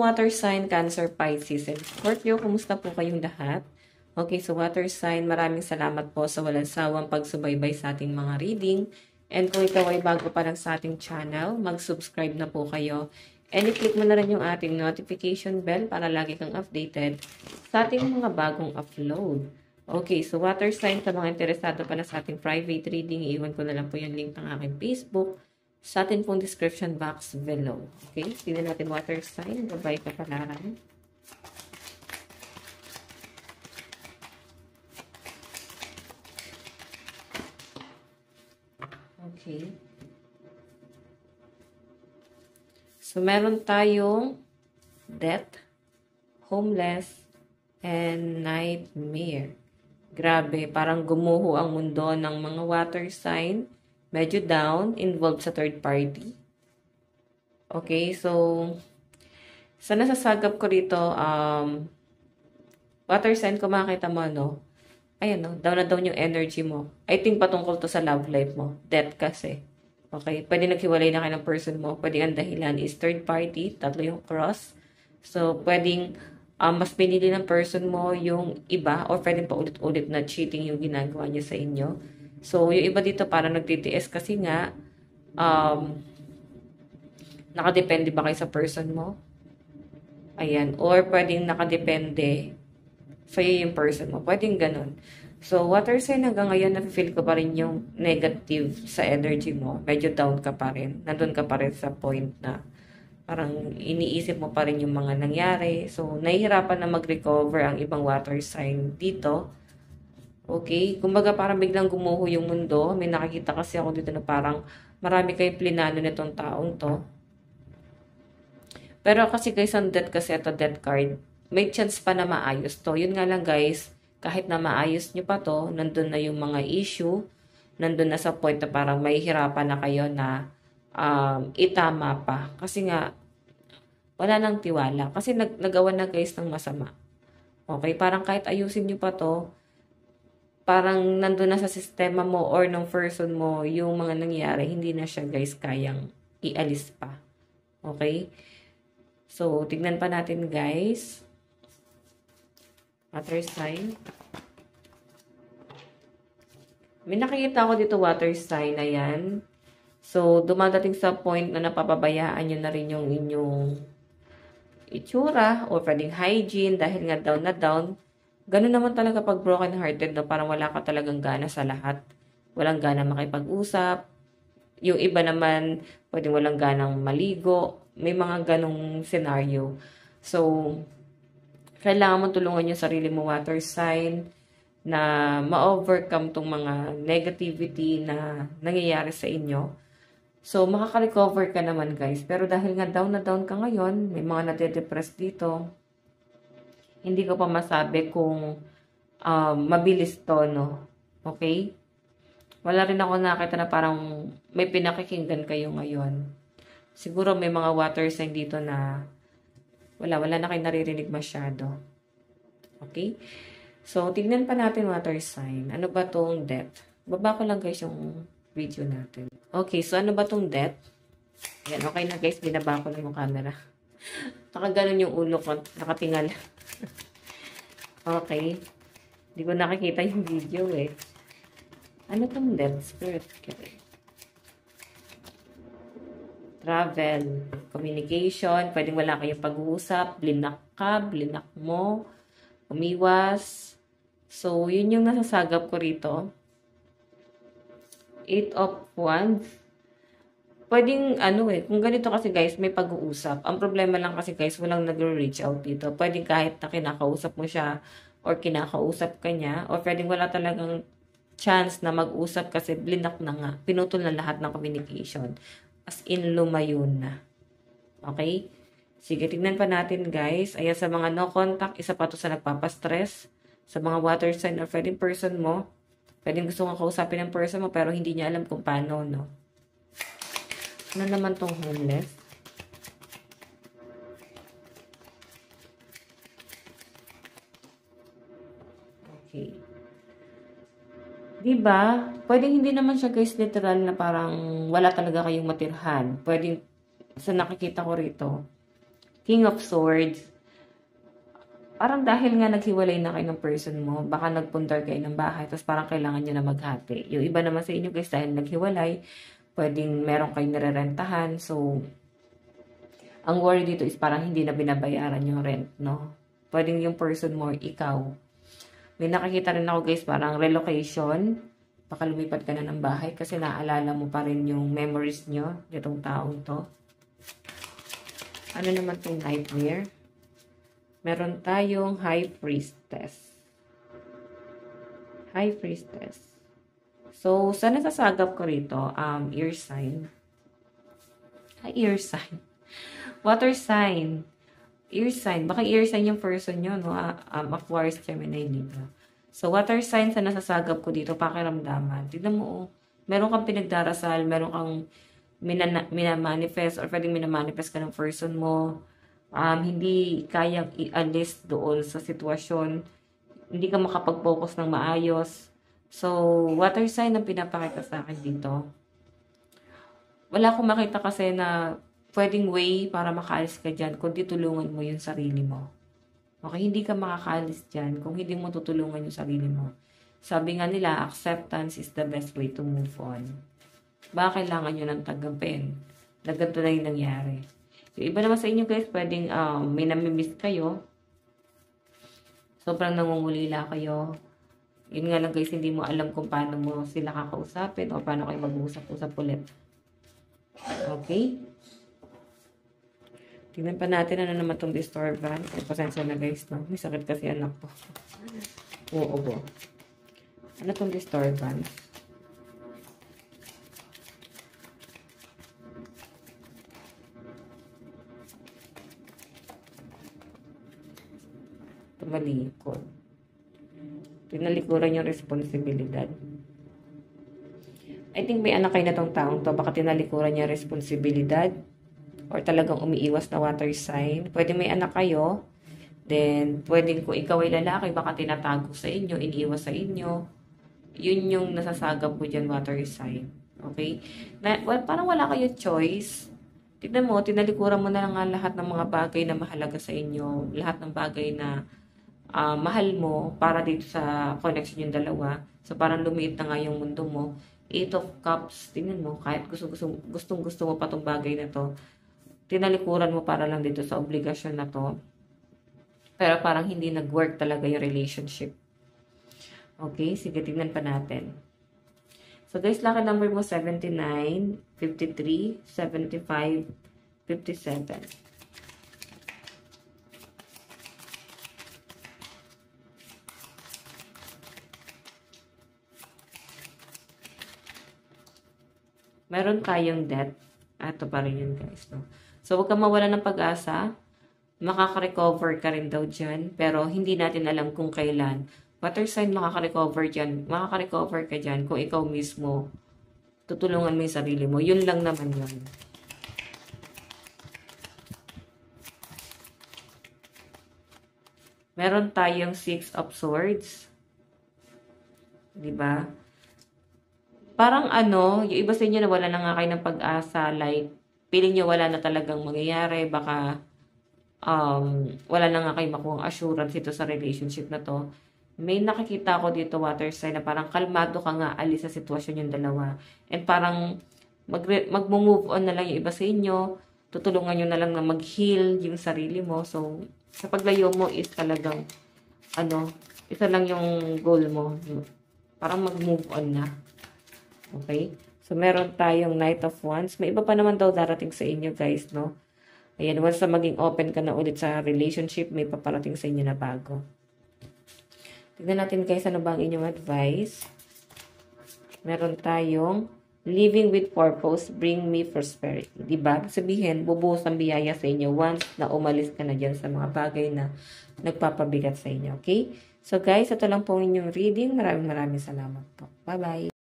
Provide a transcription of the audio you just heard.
water sign, Cancer, Pisces, and Scorpio. Kumusta po kayong lahat? Okay, so water sign, maraming salamat po sa walang sawang pagsubaybay sa ating mga reading. And kung ikaw ay bago pa lang sa ating channel, mag-subscribe na po kayo. And i-click mo na rin yung ating notification bell para lagi kang updated sa ating mga bagong upload. Okay, so water sign, sa mga interesado pala sa ating private reading, iiwan ko na lang po yung link ng aking Facebook sa atin pong description box below. Okay? Tingnan natin water sign. Gabay kapalaran. Okay. So, meron tayong death, homeless, and nightmare. Grabe, parang gumuho ang mundo ng mga water sign. Medyo down, involved sa third party. Okay, so, sa nasasagap ko rito, water sign, kung makita mo, no? Ayan, no? Down na down yung energy mo. I think patungkol to sa love life mo. Death kasi. Okay, pwede naghiwalay na kayo ng person mo. Pwede ang dahilan is third party, tatlo yung cross. So, pwedeng mas pinili ng person mo yung iba or pwedeng pa ulit-ulit na cheating yung ginagawa niya sa inyo. So, yung iba dito parang nagtitiis kasi nga, nakadepende ba kayo sa person mo? Ayan. Or pwedeng nakadepende sa'yo yung person mo. Pwedeng ganun. So, water sign hanggang ngayon, na-feel ko pa rin yung negative sa energy mo. Medyo down ka pa rin. Nandun ka pa rin sa point na parang iniisip mo pa rin yung mga nangyari. So, nahihirapan na mag-recover ang ibang water sign dito. Okay? Kumbaga parang biglang gumuho yung mundo. May nakikita kasi ako dito na parang marami kayong plinano nitong taong to. Pero kasi guys, ang death kasi ito, death card, may chance pa na maayos to. Yun nga lang guys, kahit na maayos nyo pa to, nandun na yung mga issue, nandun na sa point na parang may hirapan na kayo na itama pa. Kasi nga, wala nang tiwala. Kasi nagawa na guys ng masama. Okay? Parang kahit ayusin nyo pa to, parang nandun na sa sistema mo or ng person mo yung mga nangyari, hindi na siya guys kayang ialis pa. Okay? So, tignan pa natin guys. Water sign. May nakikita ako dito water sign na yan. So, dumadating sa point na napapabayaan nyo na rin yung inyong itsura or pwedeng hygiene dahil nga down na down. Ganun naman talaga pag broken-hearted, no? Parang wala ka talagang gana sa lahat. Walang gana makipag-usap. Yung iba naman, pwedeng walang ganang maligo. May mga ganong scenario. So, kailangan mo tulungan yung sarili mo, water sign, na ma-overcome tong mga negativity na nangyayari sa inyo. So, makaka-recover ka naman, guys. Pero dahil nga down na down ka ngayon, may mga nade-depress dito, hindi ko pa masabi kung mabilis to, no? Okay? Wala rin ako nakita na parang may pinakikinggan kayo ngayon. Siguro may mga water sign dito na wala na kayo naririnig masyado. Okay? So, tignan pa natin water sign. Ano ba tong death? Baba ko lang guys yung video natin. Okay, so ano ba tong death? Ayan, okay na guys. Binaba ko lang yung camera. Nakaganon yung ulo ko. Nakatingal. Okay. Hindi ko nakikita yung video eh. Ano tong death? Spirit. Okay. Travel. Communication. Pwedeng wala kayong pag-uusap. Blinak ka. Blinak mo. Umiwas. So, yun yung nasasagap ko rito. 8 of Wands. Pwedeng, kung ganito kasi guys, may pag-uusap. Ang problema lang kasi guys, walang nag-reach out dito. Pwedeng kahit na kinakausap mo siya or kinakausap ka niya, or pwedeng wala talagang chance na mag-usap kasi blinak na nga. Pinutol na lahat ng communication. As in, lumayo na. Okay? Sige, tignan pa natin guys. Ayan, sa mga no contact, isa pa to sa nagpapastress. Sa mga water sign or pwedeng person mo, pwedeng gusto nga kausapin ng person mo pero hindi niya alam kung paano, no? Ano naman tong homeless? Okay. Diba? Pwedeng hindi naman siya guys literal na parang wala talaga kayong matirhan. Pwedeng, sa nakikita ko rito, King of Swords. Parang dahil nga naghiwalay na kayo ng person mo, baka nagpuntar kayo ng bahay, tapos parang kailangan nyo na maghati. Yung iba naman sa inyo guys, dahil naghiwalay, pwedeng meron kayong nirerentahan. So, ang worry dito is parang hindi na binabayaran yung rent, no? Pwedeng yung person mo, ikaw. May nakikita rin ako guys, parang relocation. Baka lumipat ka na ng bahay kasi naalala mo pa rin yung memories nyo, itong taong to. Ano naman itong nightmare? Meron tayong High Priestess. High Priestess. So, sa nasasagap ko rito, ear sign. Ear sign. Water sign. Ear sign. Baka ear sign yung person nyo, no? Aquarius, Gemini, Libra. So, water sign sa nasasagap ko dito, pakiramdaman. Tignan mo, oh. Meron kang pinagdarasal, meron kang minamanifest, or pwedeng minamanifest ka ng person mo. Hindi kayang i-alis doon sa sitwasyon. Hindi ka makapag-focus ng maayos. So, water sign ang pinapakita sa akin dito. Wala akong makita kasi na pwedeng way para makaalis ka dyan, kundi tulungan mo yung sarili mo. Okay, hindi ka makakaalis dyan kung hindi mo tutulungan yung sarili mo. Sabi nga nila, acceptance is the best way to move on. Baka kailangan nyo ng tanggapin na ganito na yung nangyari. Yung iba naman sa inyo guys, pwedeng may namimiss kayo. Sobrang nangungulila kayo. Yun nga lang guys, hindi mo alam kung paano mo sila kakausapin o paano kayo mag-uusap-usap ulit. Okay? Tingnan pa natin ano naman itong disturbance. Ay, pasensya na guys, no? May sakit kasi anak ko. Oo po. Ano itong disturbance? Tumalikod. Tinalikuran yung responsibilidad. I think may anak kayo na tong taong to. Baka tinalikuran niya responsibilidad. Or talagang umiiwas na water sign. Pwede may anak kayo. Then, pwede kung ikaw ay lalaki, baka tinatago sa inyo, iniiwas sa inyo. Yun yung nasasagap mo dyan, water sign. Okay? Parang wala kayo choice. Tignan mo, tinalikuran mo na lang lahat ng mga bagay na mahalaga sa inyo. Lahat ng bagay na mahal mo para dito sa connection yung dalawa. So, parang lumiit na nga yung mundo mo. 8 of Cups, tingnan mo, kahit gustong-gusto mo pa tong bagay na to, tinalikuran mo para lang dito sa obligasyon na to. Pero parang hindi nag-work talaga yung relationship. Okay, sige, tignan pa natin. So guys, lucky number mo 79, 53, 75, 57. Meron tayong debt. Ito pa rin yun guys. No? So, huwag kang mawala ng pag-asa. Makaka-recover ka rin daw dyan. Pero, hindi natin alam kung kailan. Water sign, makaka-recover dyan. Makaka-recover ka dyan kung ikaw mismo tutulungan mo yung sarili mo. Yun lang naman yun. Meron tayong 6 of Swords. Diba? Parang yung iba sa inyo na wala na nga kayo ng pag-asa, like, feeling nyo wala na talagang mangyayari, baka, wala na nga kayo makuhang assurance ito sa relationship na to. May nakikita ko dito, water sign, na parang kalmado ka nga, alis sa sitwasyon yung dalawa. And parang, mag-move on na lang yung iba sa inyo, tutulungan nyo na lang na mag-heal yung sarili mo. So, sa paglayo mo is talagang, isa lang yung goal mo. Parang mag-move on na. Okay? So, meron tayong Knight of Wands. May iba pa naman daw darating sa inyo, guys, no? Ayan, once na maging open ka na ulit sa relationship, may paparating sa inyo na bago. Tignan natin, guys, ano ba ang inyong advice? Meron tayong living with purpose, bring me prosperity. Diba? Sabihin, bubuhos ang biyaya sa inyo once na umalis ka na dyan sa mga bagay na nagpapabigat sa inyo. Okay? So, guys, ito lang po inyong reading. Maraming salamat po. Bye-bye!